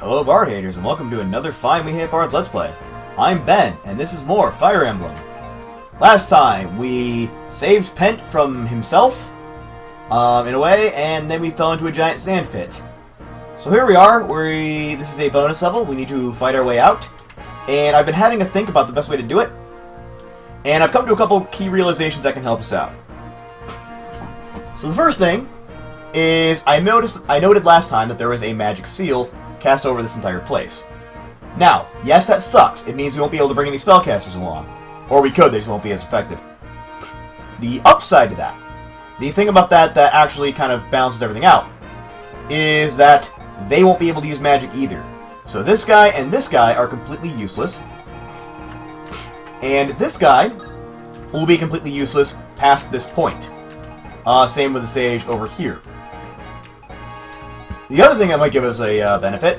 Hello Bard haters, and welcome to another Fine We Hate Bards Let's Play. I'm Ben, and this is more Fire Emblem. Last time, we saved Pent from himself, in a way, and then we fell into a giant sand pit. So here we are, this is a bonus level, we need to fight our way out, and I've been having a think about the best way to do it, and I've come to a couple key realizations that can help us out. So the first thing is, I noted last time that there was a magic seal cast over this entire place. Now, yes, that sucks. It means we won't be able to bring any spellcasters along. Or we could, they just won't be as effective. The upside to that, the thing about that actually kind of balances everything out, is that they won't be able to use magic either. So this guy and this guy are completely useless. And this guy will be completely useless past this point. Same with the sage over here. The other thing that might give us a benefit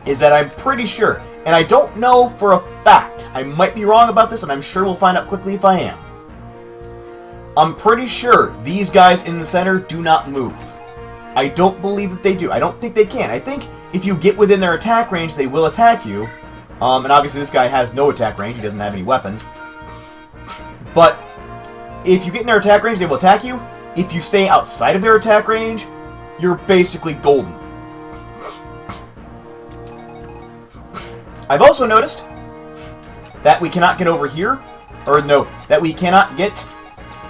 is that I'm pretty sure, and I don't know for a fact, I might be wrong about this, and I'm sure we'll find out quickly if I am. I'm pretty sure these guys in the center do not move. I don't believe that they do. I don't think they can. I think if you get within their attack range, they will attack you. And obviously this guy has no attack range. He doesn't have any weapons. But if you get in their attack range, they will attack you. If you stay outside of their attack range, you're basically golden. I've also noticed that we cannot get over here, or no, that we cannot get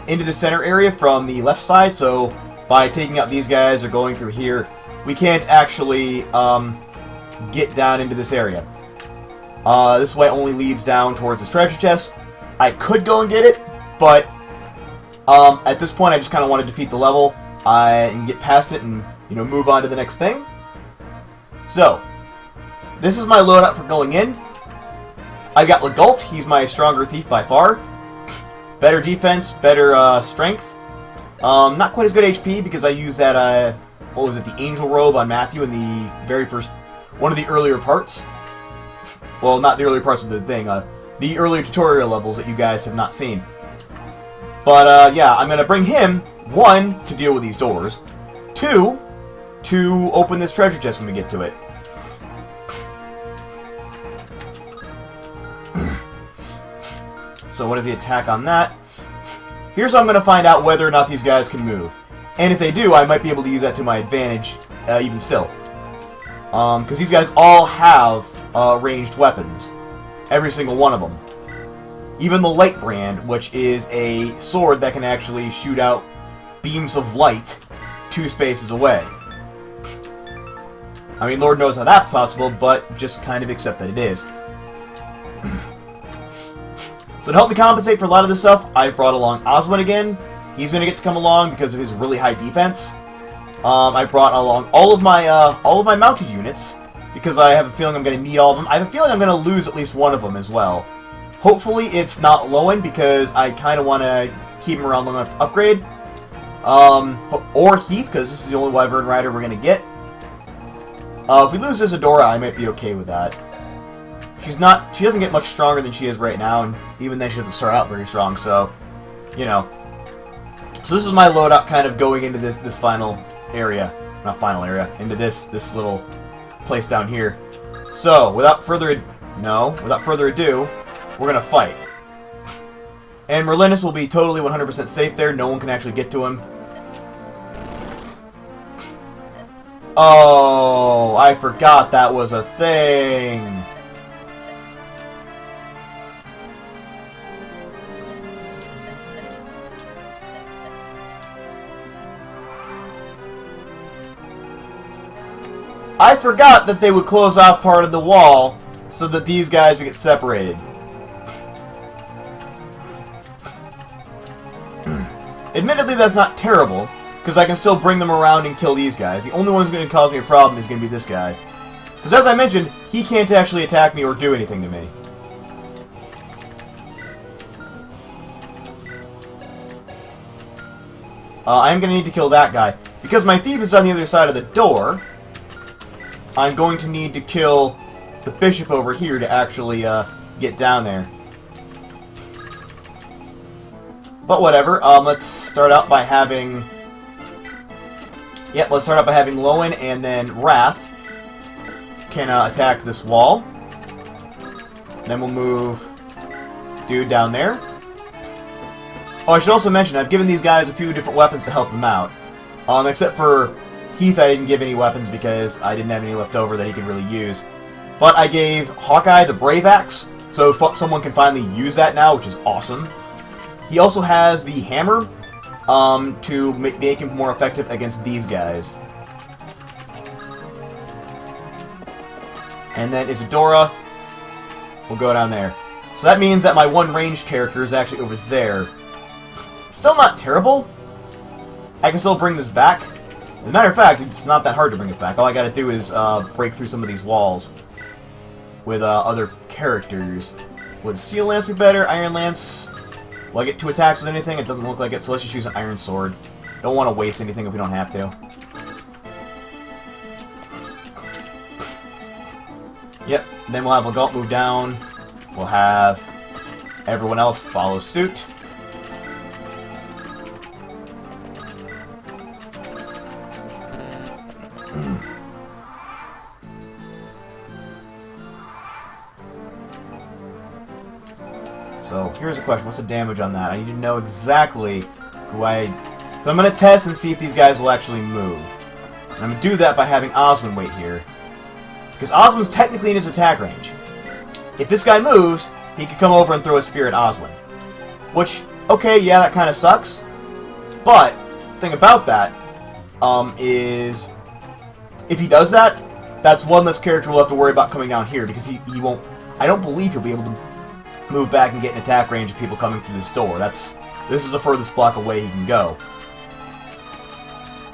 into the center area from the left side, so by taking out these guys or going through here, we can't actually get down into this area. This way only leads down towards this treasure chest. I could go and get it, but at this point I just kind of want to defeat the level and get past it and, move on to the next thing. So, this is my loadout for going in. I got Legault, he's my stronger thief by far. Better defense, better strength. Not quite as good HP because I used that, the angel robe on Matthew in the very first, one of the earlier parts. Well, not the earlier parts of the thing, the earlier tutorial levels that you guys have not seen. But, yeah, I'm going to bring him, 1, to deal with these doors, 2, to open this treasure chest when we get to it. So what is the attack on that? Here's how I'm going to find out whether or not these guys can move. And if they do, I might be able to use that to my advantage, even still. Because these guys all have ranged weapons. Every single one of them. Even the light brand, which is a sword that can actually shoot out beams of light 2 spaces away. I mean, Lord knows how that's possible, but just kind of accept that it is. So to help me compensate for a lot of this stuff, I've brought along Oswin again. He's going to get to come along because of his really high defense. I've brought along all of my mounted units because I have a feeling I'm going to need all of them. I have a feeling I'm going to lose at least one of them as well. Hopefully it's not Lowen because I kind of want to keep him around long enough to upgrade. Or Heath, because this is the only Wyvern Rider we're going to get. If we lose Isadora, I might be okay with that. She doesn't get much stronger than she is right now, and even then she doesn't start out very strong, so, So this is my loadout kind of going into this final area. Not final area, into this little place down here. So, without further ado, we're going to fight. And Merlinus will be totally 100% safe there. No one can actually get to him. Oh, I forgot that was a thing. I forgot that they would close off part of the wall so that these guys would get separated. Admittedly, that's not terrible, because I can still bring them around and kill these guys. The only one who's going to cause me a problem is going to be this guy. Because as I mentioned, he can't actually attack me or do anything to me. I'm going to need to kill that guy. Because my thief is on the other side of the door, I'm going to need to kill the bishop over here to actually get down there. But whatever, let's start out by having Yep, let's start out by having Lowen and then Wrath. can attack this wall. Then we'll move dude down there. Oh, I should also mention, I've given these guys a few different weapons to help them out. Except for Heath, I didn't give any weapons because I didn't have any left over that he could really use. But I gave Hawkeye the Brave Axe, so someone can finally use that now, which is awesome. He also has the hammer to make him more effective against these guys. And then Isadora will go down there. So that means that my one ranged character is actually over there. Still not terrible. I can still bring this back. As a matter of fact, it's not that hard to bring it back. All I gotta do is break through some of these walls with other characters. Would Steel Lance be better? Iron Lance? Will I get 2 attacks with anything? It doesn't look like it, so let's just use an Iron Sword. Don't want to waste anything if we don't have to. Yep, then we'll have Legault move down. We'll have everyone else follow suit. So, here's a question. What's the damage on that? I need to know exactly who I... So I'm going to test and see if these guys will actually move. And I'm going to do that by having Oswin wait here. Because Oswin's technically in his attack range. If this guy moves, he could come over and throw a spear at Oswin. Which, okay, yeah, that kind of sucks. But, the thing about that is... If he does that, that's one less character we'll have to worry about coming down here. Because he won't... I don't believe he'll be able to move back and get an attack range of people coming through this door. This is the furthest block away he can go.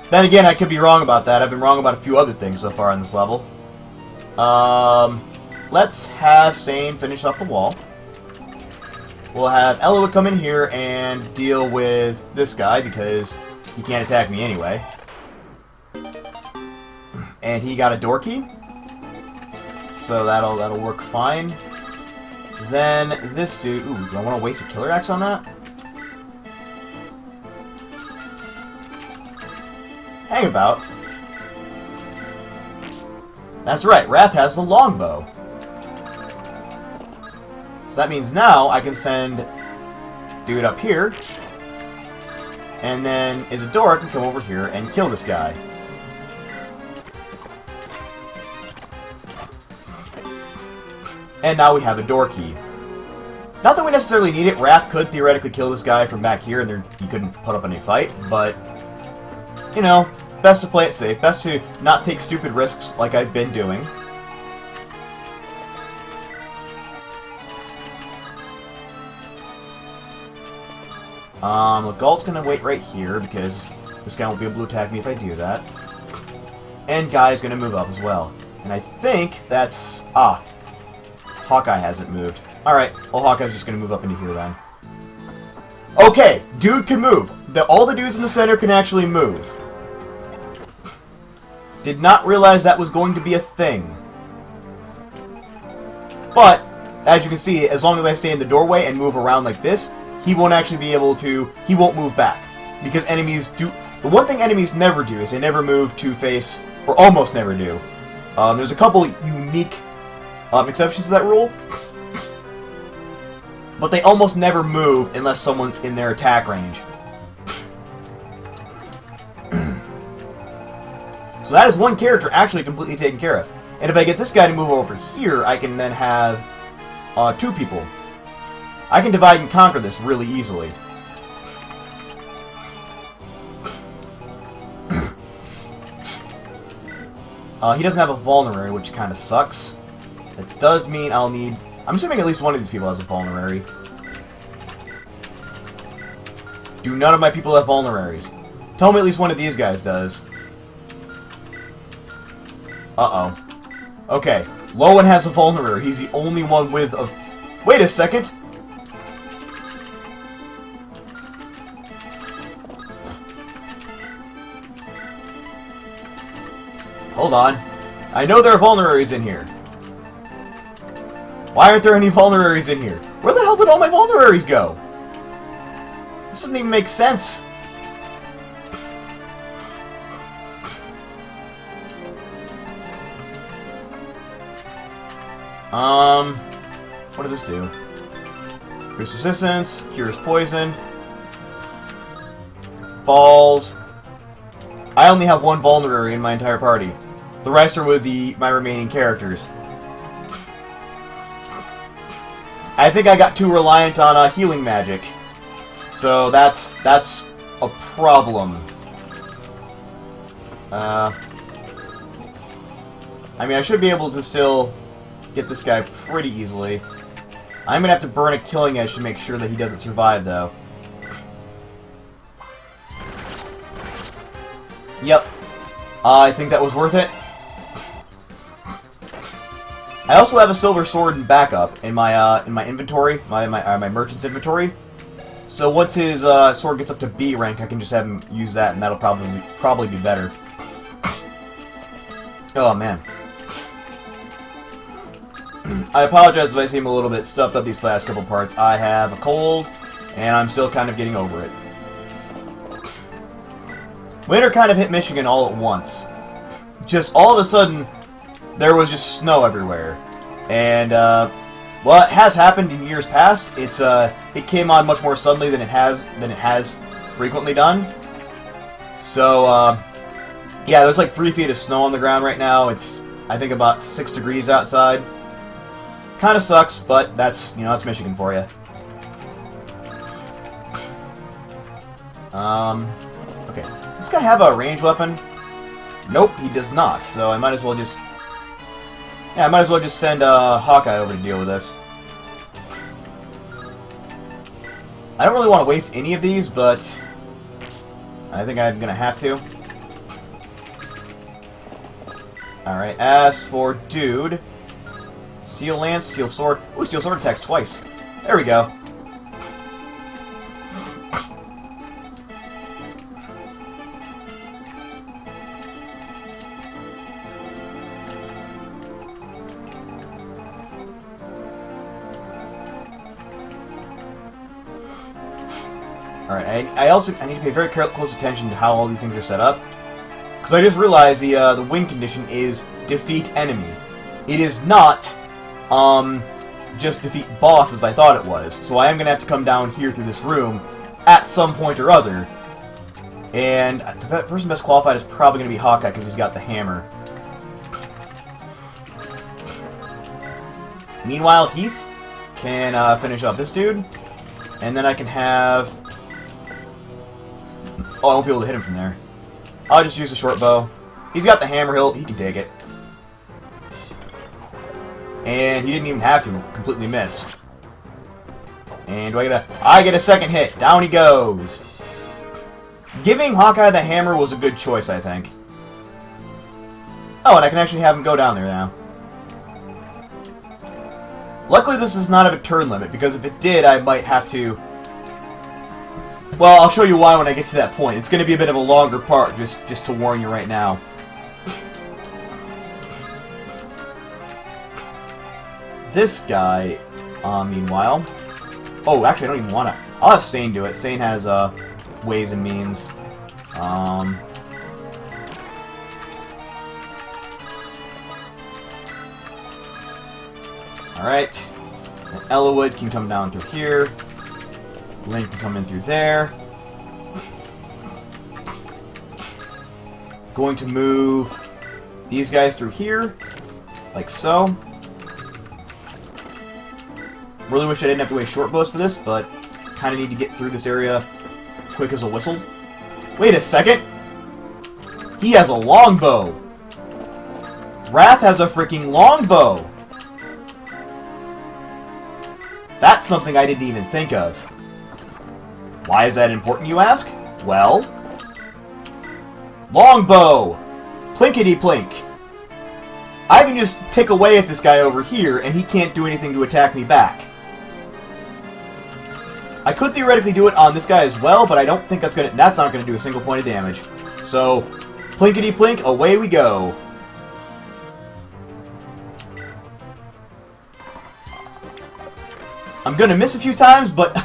Then again, I could be wrong about that. I've been wrong about a few other things so far on this level. Let's have Sane finish off the wall. We'll have Eloa come in here and deal with this guy because he can't attack me anyway. And he got a door key, so that'll work fine. Then this dude... Ooh, do I want to waste a Killer Axe on that? Hang about. That's right, Wrath has the longbow. So that means now I can send dude up here, and then Isadora can come over here and kill this guy. And now we have a door key. Not that we necessarily need it. Wrath could theoretically kill this guy from back here, and he couldn't put up any fight, but... You know, best to play it safe. Best to not take stupid risks like I've been doing. Legault's gonna wait right here, because this guy won't be able to attack me if I do that. And Guy's gonna move up as well. And I think that's... Hawkeye hasn't moved. Alright, well Hawkeye's just gonna move up into here then. Okay, dude can move. All the dudes in the center can actually move. Did not realize that was going to be a thing. But, as you can see, as long as I stay in the doorway and move around like this, he won't actually be able to... He won't move back. Because enemies do... The one thing enemies never do is they never move to face... Or almost never do. There's a couple unique... exceptions to that rule, but they almost never move unless someone's in their attack range. So that is one character actually completely taken care of. And if I get this guy to move over here, I can then have 2 people. I can divide and conquer this really easily. He doesn't have a vulnerary, which kind of sucks. That does mean I'll need... I'm assuming at least one of these people has a vulnerary. Do none of my people have vulneraries? Tell me at least one of these guys does. Uh-oh. Okay. Lowen has a vulnerary. He's the only one with a... Wait a second! Hold on. I know there are vulneraries in here. Why aren't there any vulneraries in here? Where the hell did all my vulneraries go? This doesn't even make sense. What does this do? Boost resistance, cures poison, balls. I only have one vulnerary in my entire party. The rest are with my remaining characters. I think I got too reliant on healing magic, so that's a problem. I mean, I should be able to still get this guy pretty easily. I'm gonna have to burn a killing edge to make sure that he doesn't survive, though. Yep. I think that was worth it. I also have a silver sword in backup in my inventory, my merchant's inventory. So once his sword gets up to B rank, I can just have him use that, and that'll probably be better. Oh man. I apologize if I seem a little bit stuffed up these last couple parts. I have a cold, and I'm still kind of getting over it. Winter kind of hit Michigan all at once. Just all of a sudden, there was just snow everywhere. And, well, it has happened in years past. It came on much more suddenly than it has frequently done. So, yeah, there's like 3 feet of snow on the ground right now. It's, I think, about 6 degrees outside. Kind of sucks, but that's, you know, that's Michigan for you. Okay. Does this guy have a ranged weapon? Nope, he does not. So I might as well just... Yeah, I might as well just send Hawkeye over to deal with this. I don't really want to waste any of these, but I think I'm going to have to. Alright, as for Dude... Steel Lance, Steel Sword. Ooh, Steel Sword attacks twice. There we go. Alright, I need to pay very close attention to how all these things are set up. Because I just realized the win condition is defeat enemy. It is not just defeat boss as I thought it was. So I am going to have to come down here through this room at some point or other. And the person best qualified is probably going to be Hawkeye because he's got the hammer. Meanwhile, Heath can finish off this dude. And then I can have... Oh, I won't be able to hit him from there. I'll just use the short bow. He's got the hammer, he can take it. And he didn't even have to completely miss. And do I get a second hit. Down he goes. Giving Hawkeye the hammer was a good choice, I think. Oh, and I can actually have him go down there now. Luckily, this does not have a turn limit, because if it did, I might have to... Well, I'll show you why when I get to that point. It's going to be a bit of a longer part, just to warn you right now. This guy, meanwhile... Oh, actually, I don't even want to... I'll have Sane do it. Sane has, ways and means. Alright. And Ellawood can come down through here. Link can come in through there. Going to move these guys through here. Like so. Really wish I didn't have to waste short bows for this, but kind of need to get through this area quick as a whistle. Wait a second! He has a longbow! Wrath has a freaking longbow! That's something I didn't even think of. Why is that important, you ask? Well... Longbow! Plinkety-plink! I can just tick away at this guy over here, and he can't do anything to attack me back. I could theoretically do it on this guy as well, but I don't think that's not gonna do a single point of damage. So, plinkety-plink, away we go. I'm gonna miss a few times, but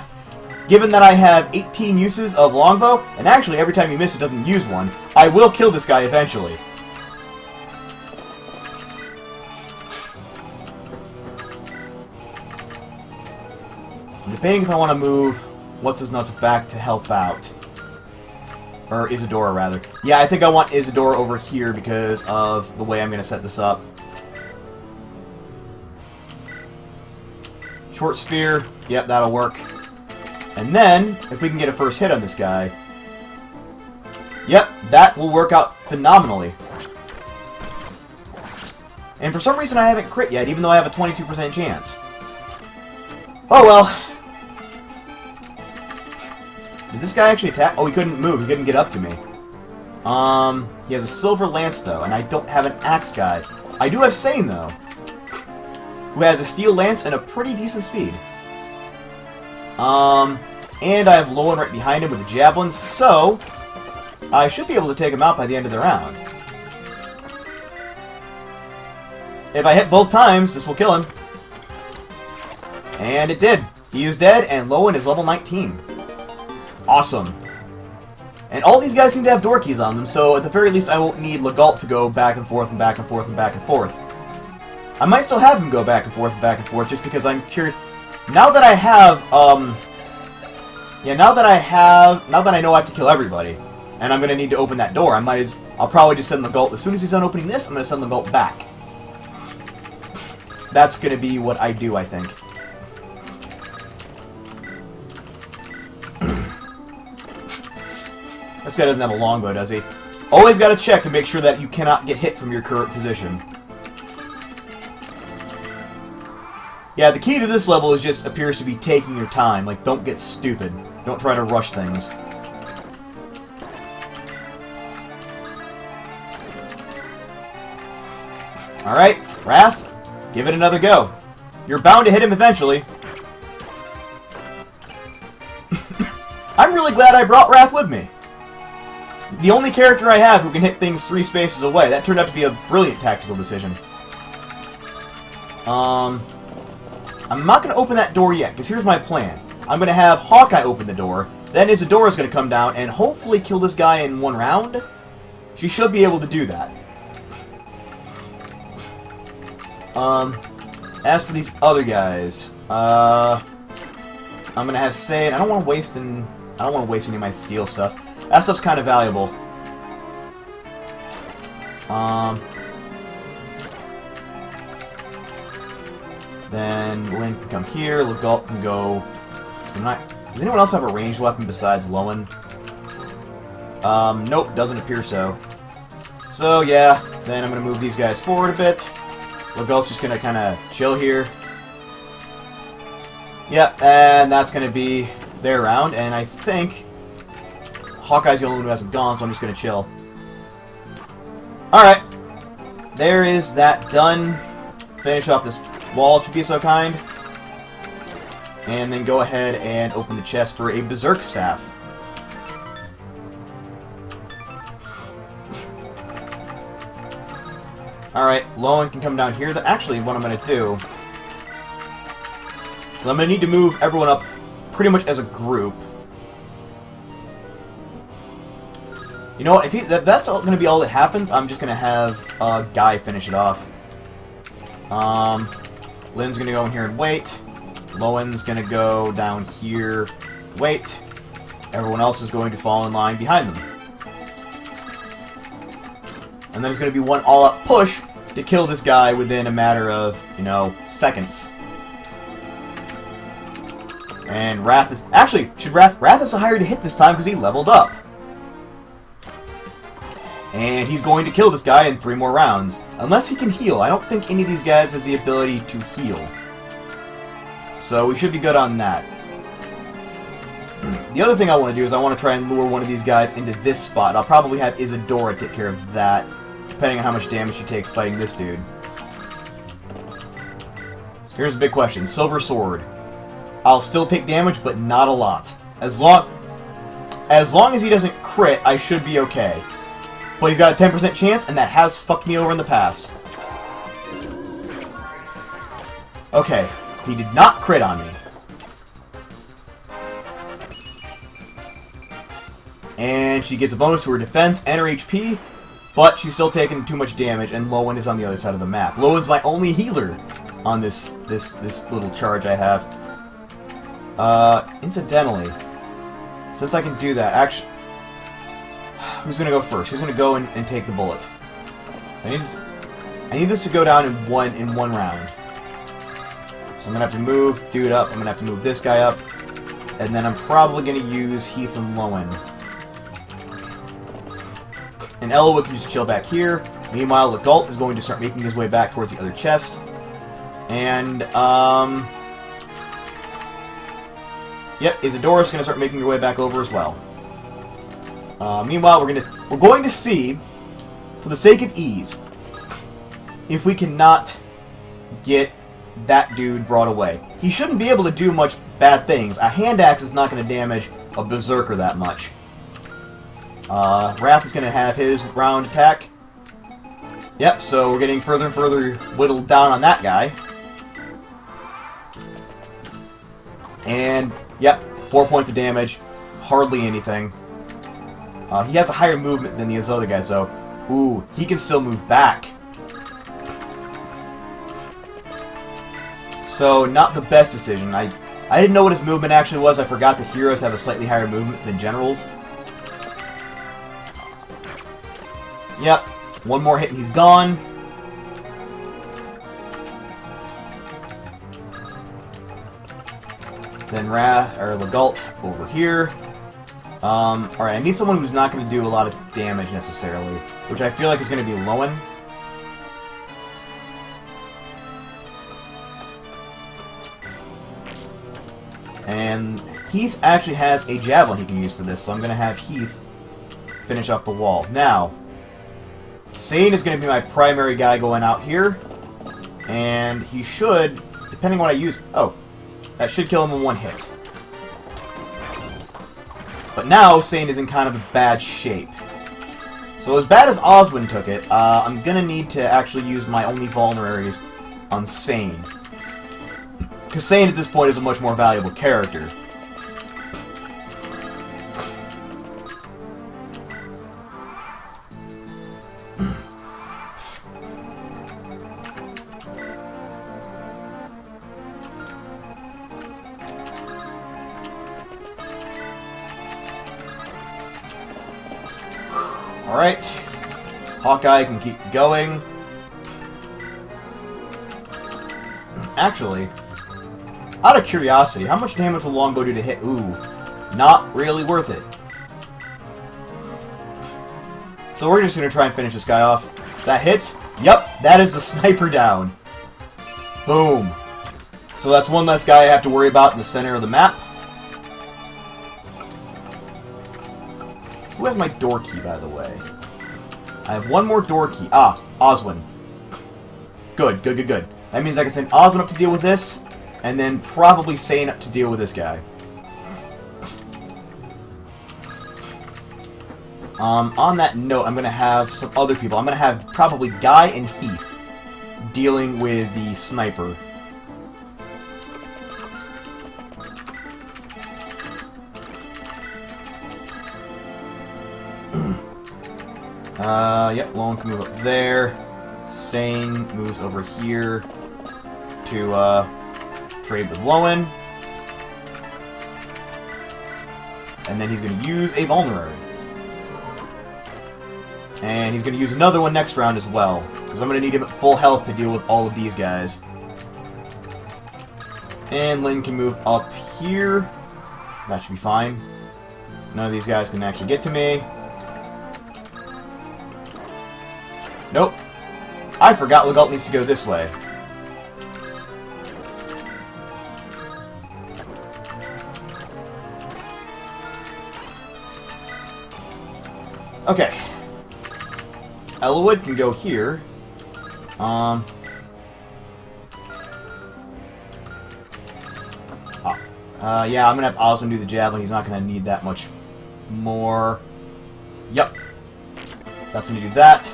given that I have 18 uses of longbow, and actually every time you miss it doesn't use one, I will kill this guy eventually. Debating if I want to move What's-His-Nuts back to help out. Or Isadora, rather. Yeah, I think I want Isadora over here because of the way I'm going to set this up. Short spear. Yep, that'll work. And then, if we can get a first hit on this guy... Yep, that will work out phenomenally. And for some reason I haven't crit yet, even though I have a 22% chance. Oh well. Did this guy actually attack? Oh, he couldn't move. He couldn't get up to me. He has a silver lance, though, and I don't have an axe guy. I do have Sane, though, who has a steel lance and a pretty decent speed. And I have Lowen right behind him with the javelins, so I should be able to take him out by the end of the round. If I hit both times, this will kill him. And it did. He is dead, and Lowen is level 19. Awesome. And all these guys seem to have door keys on them, so at the very least I won't need Legault to go back and forth and back and forth and back and forth. I might still have him go back and forth and back and forth, just because I'm curious. Now that I have, now that I know I have to kill everybody, and I'm going to need to open that door, I'll probably just send Legault. As soon as he's done opening this, I'm going to send Legault back. That's going to be what I do, I think. This guy doesn't have a longbow, does he? Always got to check to make sure that you cannot get hit from your current position. Yeah, the key to this level is just appears to be taking your time. Like, don't get stupid. Don't try to rush things. Alright, Wrath, give it another go. You're bound to hit him eventually. I'm really glad I brought Wrath with me. The only character I have who can hit things 3 spaces away. That turned out to be a brilliant tactical decision. I'm not going to open that door yet, because here's my plan. I'm going to have Hawkeye open the door, then Isadora's going to come down and hopefully kill this guy in 1 round. She should be able to do that. As for these other guys, I'm going to have Sade. I don't want to waste any of my steel stuff. That stuff's kind of valuable. Then Lynn can come here. Legault can go. Does anyone else have a ranged weapon besides Lowen? Nope, doesn't appear so. So yeah, then I'm gonna move these guys forward a bit. Legault's just gonna kind of chill here. Yep, and that's gonna be their round. And I think Hawkeye's the only one who hasn't gone, so I'm just gonna chill. Alright. There is that done. Finish off this wall, if you'd be so kind. And then go ahead and open the chest for a Berserk Staff. Alright, Lowen can come down here. Actually, what I'm going to do... I'm going to need to move everyone up pretty much as a group. You know what, if that's going to be all that happens, I'm just going to have Guy finish it off. Lynn's going to go in here and wait. Lowen's going to go down here, wait. Everyone else is going to fall in line behind them. And then there's going to be one all-out push to kill this guy within a matter of, seconds. And Wrath is... Actually, Wrath is higher to hit this time because he leveled up. And he's going to kill this guy in 3 more rounds. Unless he can heal. I don't think any of these guys has the ability to heal. So we should be good on that. The other thing I want to do is I want to try and lure one of these guys into this spot. I'll probably have Isadora take care of that, depending on how much damage she takes fighting this dude. Here's a big question. Silver Sword. I'll still take damage, but not a lot. As long as he doesn't crit, I should be okay. But he's got a 10% chance, and that has fucked me over in the past. Okay, he did not crit on me. And she gets a bonus to her defense and her HP, but she's still taking too much damage, and Lowen is on the other side of the map. Lowen's my only healer on this little charge I have. Incidentally, since I can do that, actually, who's gonna go first? Who's gonna go and take the bullet? I need this to go down in one round. So I'm gonna have to move dude up. I'm gonna have to move this guy up, and then I'm probably gonna use Heath and Lowen. And Elwood can just chill back here. Meanwhile, Legalt is going to start making his way back towards the other chest. And, yep, Isadora's going to start making her way back over as well. Meanwhile, we're going to see, for the sake of ease, if we cannot get that dude brought away. He shouldn't be able to do much bad things. A hand axe is not going to damage a berserker that much. Wrath is going to have his round attack. Yep, so we're getting further and further whittled down on that guy. And, yep, 4 points of damage. Hardly anything. He has a higher movement than these other guys, though. Ooh, he can still move back. So, not the best decision. I didn't know what his movement actually was. I forgot that heroes have a slightly higher movement than generals. Yep, one more hit and he's gone. Then Legalt over here. Alright, I need someone who's not going to do a lot of damage necessarily, which I feel like is going to be Lowen. And Heath actually has a javelin he can use for this, so I'm going to have Heath finish off the wall. Now, Sane is going to be my primary guy going out here, and he should, depending on what I use... Oh, that should kill him in one hit. But now, Sane is in kind of a bad shape. So as bad as Oswin took it, I'm going to need to actually use my only vulneraries on Sane. Because Sane at this point is a much more valuable character. Alright, Hawkeye can keep going. Actually, out of curiosity, how much damage will Longbow do to hit? Ooh, not really worth it. So we're just going to try and finish this guy off. That hits? Yep, that is the sniper down. Boom. So that's one less guy I have to worry about in the center of the map. Who has my door key, by the way? I have one more door key. Ah, Oswin. Good, good, good, good. That means I can send Oswin up to deal with this, and then probably Sane up to deal with this guy. On that note, I'm going to have some other people. I'm going to have probably Guy and Heath dealing with the sniper. Yep, Lone can move up there. Sane moves over here to, trade with Lowen. And then he's going to use a vulnerary. And he's going to use another one next round as well, because I'm going to need him at full health to deal with all of these guys. And Lynn can move up here. That should be fine. None of these guys can actually get to me. Nope. I forgot Legalt needs to go this way. Okay. Elwood can go here. Yeah, I'm gonna have Oswin do the javelin. He's not gonna need that much more. Yep. That's gonna do that.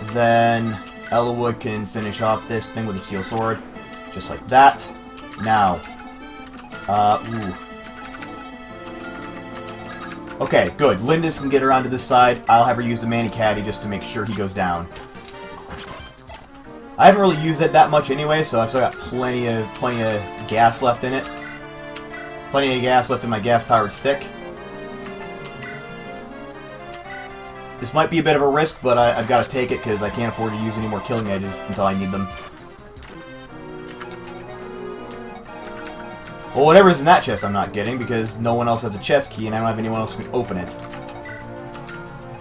Then Elwood can finish off this thing with a steel sword. Just like that. Now. Ooh. Okay, good. Lindis can get around to this side. I'll have her use the Mani-Caddy just to make sure he goes down. I haven't really used it that much anyway, so I've still got plenty of gas left in it. Plenty of gas left in my gas-powered stick. This might be a bit of a risk, but I've got to take it because I can't afford to use any more killing edges until I need them. Well, whatever's in that chest I'm not getting because no one else has a chest key and I don't have anyone else who can open it.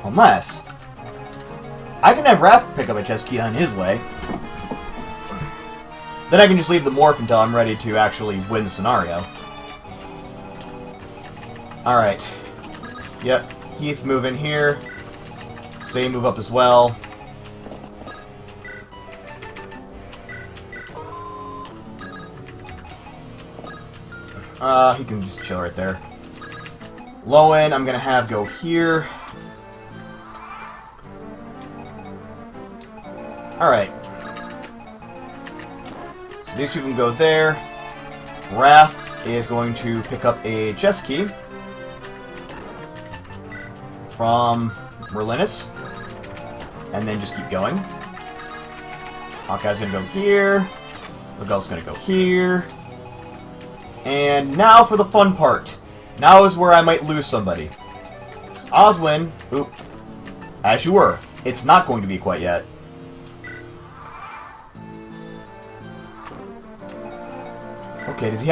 Unless I can have Raph pick up a chest key on his way. Then I can just leave the morph until I'm ready to actually win the scenario. Alright. Yep. Heath, move in here. Say move up as well. He can just chill right there. Lowen, I'm gonna have go here. Alright. So these people can go there. Wrath is going to pick up a chest key from Merlinus. And then just keep going. Hawkeye's gonna go here. Miguel's gonna go here. And now for the fun part. Now is where I might lose somebody. Oswin, oop, as you were. It's not going to be quite yet. Okay, does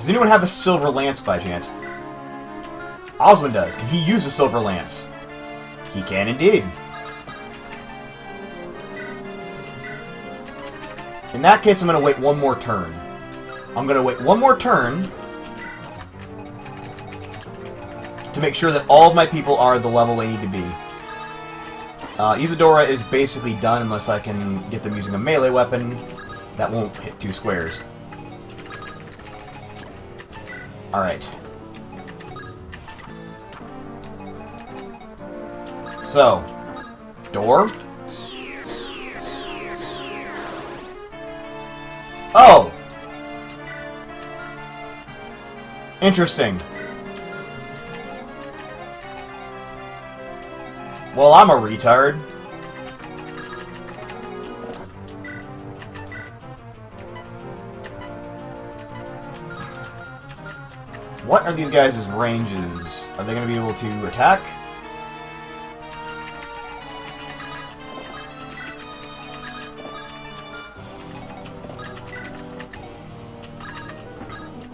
anyone have a silver lance by chance? Oswin does. Can he use a silver lance? He can indeed. In that case, I'm going to wait one more turn. I'm going to wait one more turn to make sure that all of my people are the level they need to be. Isadora is basically done unless I can get them using a melee weapon that won't hit 2 squares. Alright. So, door. Oh! Interesting. Well, I'm a retard. What are these guys' ranges? Are they going to be able to attack?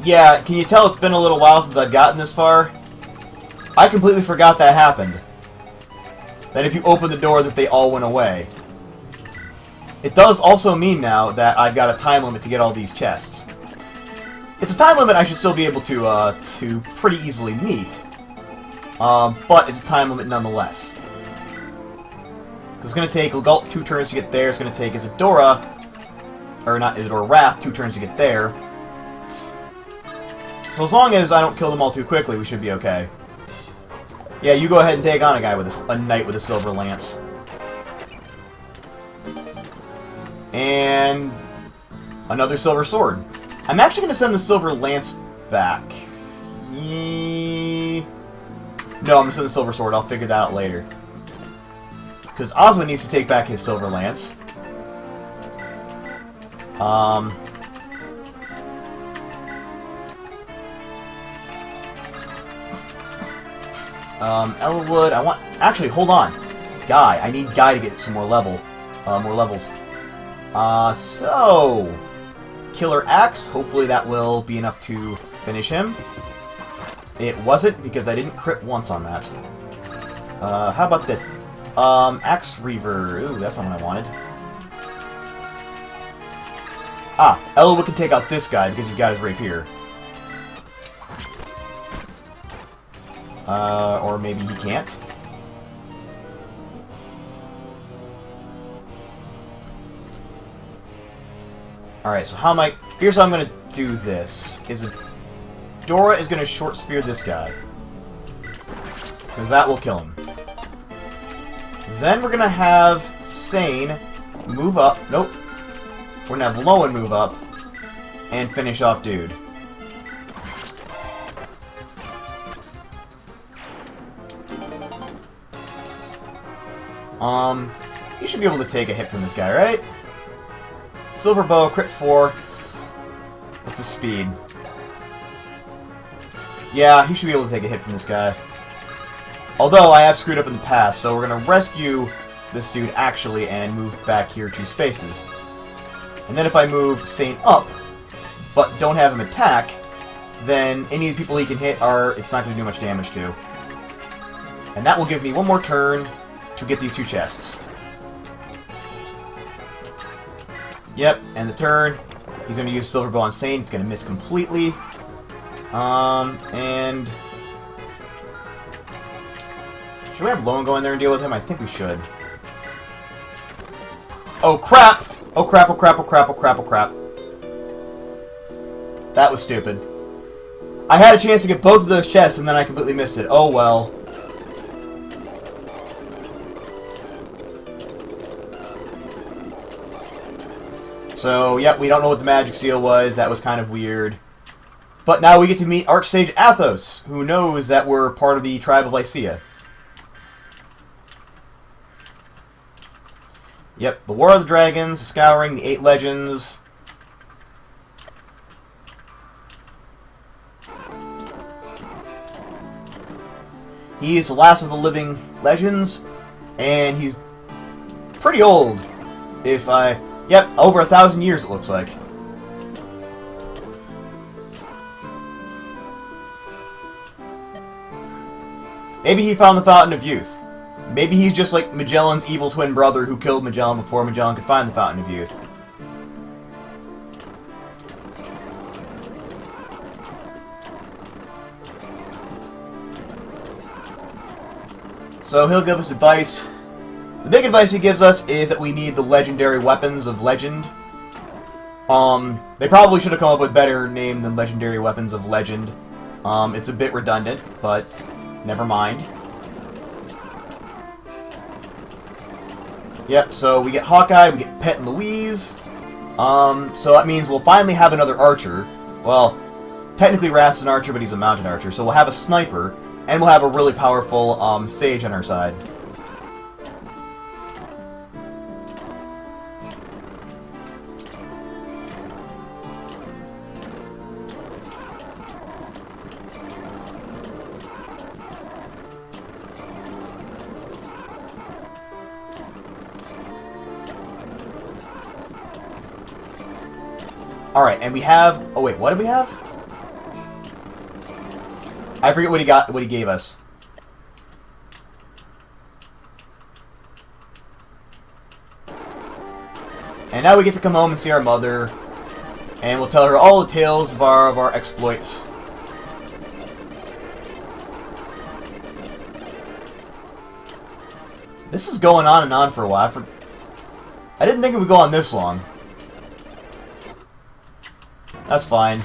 Yeah, can you tell it's been a little while since I've gotten this far? I completely forgot that happened. That if you open the door that they all went away. It does also mean now that I've got a time limit to get all these chests. It's a time limit I should still be able to pretty easily meet. But it's a time limit nonetheless. It's going to take Galt 2 turns to get there. It's going to take Isadora, or not Isadora, Wrath 2 turns to get there. So as long as I don't kill them all too quickly, we should be okay. Yeah, you go ahead and take on a guy with a knight with a silver lance. And another silver sword. I'm actually going to send the silver lance back. No, I'm going to send the silver sword. I'll figure that out later. Because Oswin needs to take back his silver lance. Elwood, I want... Actually, hold on. Guy. I need Guy to get some more levels. So... Killer Axe. Hopefully that will be enough to finish him. It wasn't, because I didn't crit once on that. How about this? Axe Reaver. Ooh, that's not what I wanted. Ah, Elwood can take out this guy because he's got his rapier. Or maybe he can't. Alright, so how am I... Here's how I'm going to do this. Dora is going to short spear this guy. Because that will kill him. Then we're going to have Sane move up. Nope. We're going to have Lowen move up. And finish off Dude. You should be able to take a hit from this guy, right? Silver Bow, crit 4. What's his speed? Yeah, he should be able to take a hit from this guy. Although, I have screwed up in the past, so we're going to rescue this dude, actually, and move back here to spaces. And then if I move Saint up, but don't have him attack, then any of the people he can hit it's not going to do much damage to. And that will give me one more turn to get these two chests. Yep, and the turn, he's going to use Silver Bow on Saint. It's going to miss completely. And... should we have Lone go in there and deal with him? I think we should. Oh, crap! Oh, crap, oh, crap, oh, crap, oh, crap, oh, crap. That was stupid. I had a chance to get both of those chests, and then I completely missed it. Oh, well. So, yep, we don't know what the magic seal was. That was kind of weird. But now we get to meet Archsage Athos, who knows that we're part of the tribe of Lycia. Yep, the War of the Dragons, the Scouring, the 8 Legends. He is the last of the living legends, and he's pretty old. Yep, over 1,000 years it looks like. Maybe he found the Fountain of Youth. Maybe he's just like Magellan's evil twin brother who killed Magellan before Magellan could find the Fountain of Youth. So he'll give us advice. The big advice he gives us is that we need the legendary weapons of legend. They probably should have come up with a better name than Legendary Weapons of Legend. It's a bit redundant, but never mind. Yep, so we get Hawkeye, we get Pet and Louise. So that means we'll finally have another archer. Well, technically Wrath's an archer, but he's a mounted archer. So we'll have a sniper, and we'll have a really powerful sage on our side. Alright, and we have... oh wait, what did we have? I forget what he gave us. And now we get to come home and see our mother. And we'll tell her all the tales of our exploits. This is going on and on for a while. I didn't think it would go on this long. That's fine.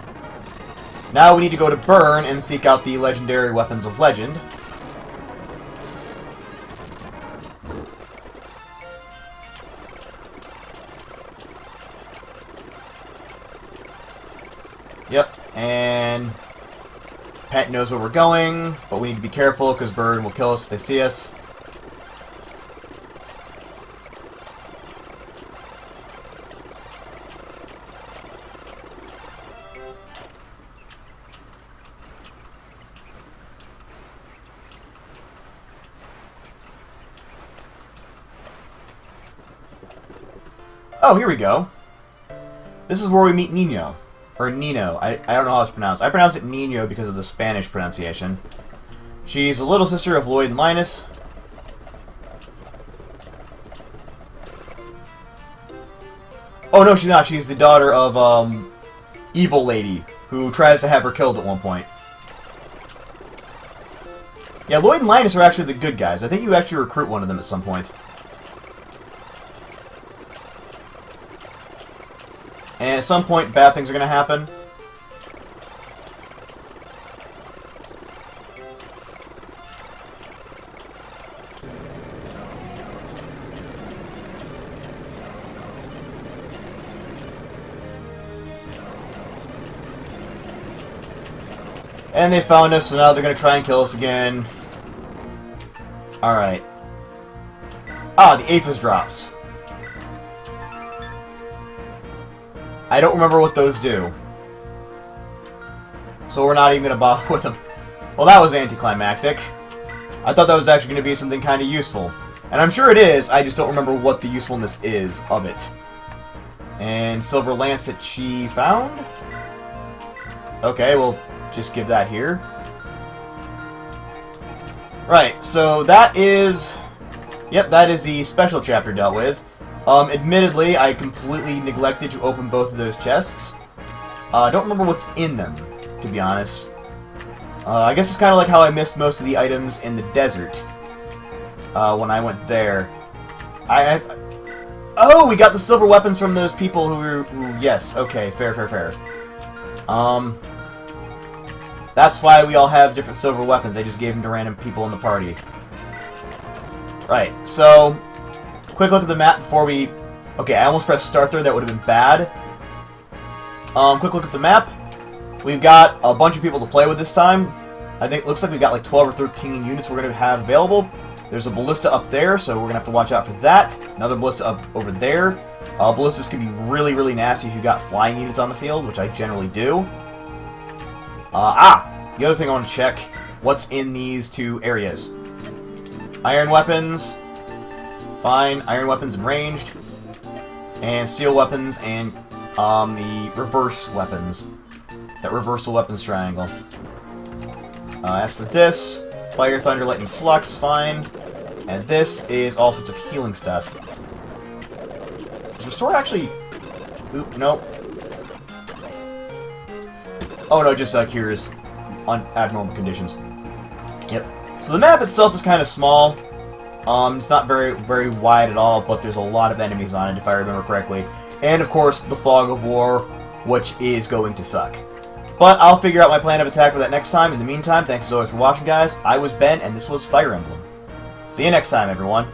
Now we need to go to Burn and seek out the legendary weapons of legend. Yep, and Pet knows where we're going, but we need to be careful because Burn will kill us if they see us. Oh, here we go. This is where we meet Nino. Or Nino. I don't know how it's pronounced. I pronounce it Nino because of the Spanish pronunciation. She's the little sister of Lloyd and Linus. Oh, no, she's not. She's the daughter of, Evil Lady, who tries to have her killed at one point. Yeah, Lloyd and Linus are actually the good guys. I think you actually recruit one of them at some point. And at some point, bad things are going to happen. And they found us, so now they're going to try and kill us again. Alright. Ah, the Aphis drops. I don't remember what those do. So we're not even going to bother with them. Well, that was anticlimactic. I thought that was actually going to be something kind of useful. And I'm sure it is, I just don't remember what the usefulness is of it. And silver lance that she found? Okay, we'll just give that here. Right, so that is... Yep, that is the special chapter dealt with. Admittedly, I completely neglected to open both of those chests. I don't remember what's in them, to be honest. I guess it's kind of like how I missed most of the items in the desert when I went there. Oh, we got the silver weapons from those people who yes, okay, fair. That's why we all have different silver weapons. I just gave them to random people in the party. Right, so, quick look at the map before we... Okay, I almost pressed start there. That would have been bad. Quick look at the map. We've got a bunch of people to play with this time. I think it looks like we've got like 12 or 13 units we're going to have available. There's a ballista up there, so we're going to have to watch out for that. Another ballista up over there. Ballistas can be really, really nasty if you've got flying units on the field, which I generally do. The other thing I want to check, what's in these two areas. Iron weapons, fine. Iron weapons and ranged. And steel weapons and the reverse weapons. That reversal weapons triangle. As for this, fire, thunder, lightning, flux, fine. And this is all sorts of healing stuff. Does restore actually... Oop, nope. Oh no, just cures abnormal conditions. Yep. So the map itself is kind of small. It's not very wide at all, but there's a lot of enemies on it, if I remember correctly. And of course, the fog of war, which is going to suck. But I'll figure out my plan of attack for that next time. In the meantime, thanks as always for watching, guys. I was Ben, and this was Fire Emblem. See you next time, everyone.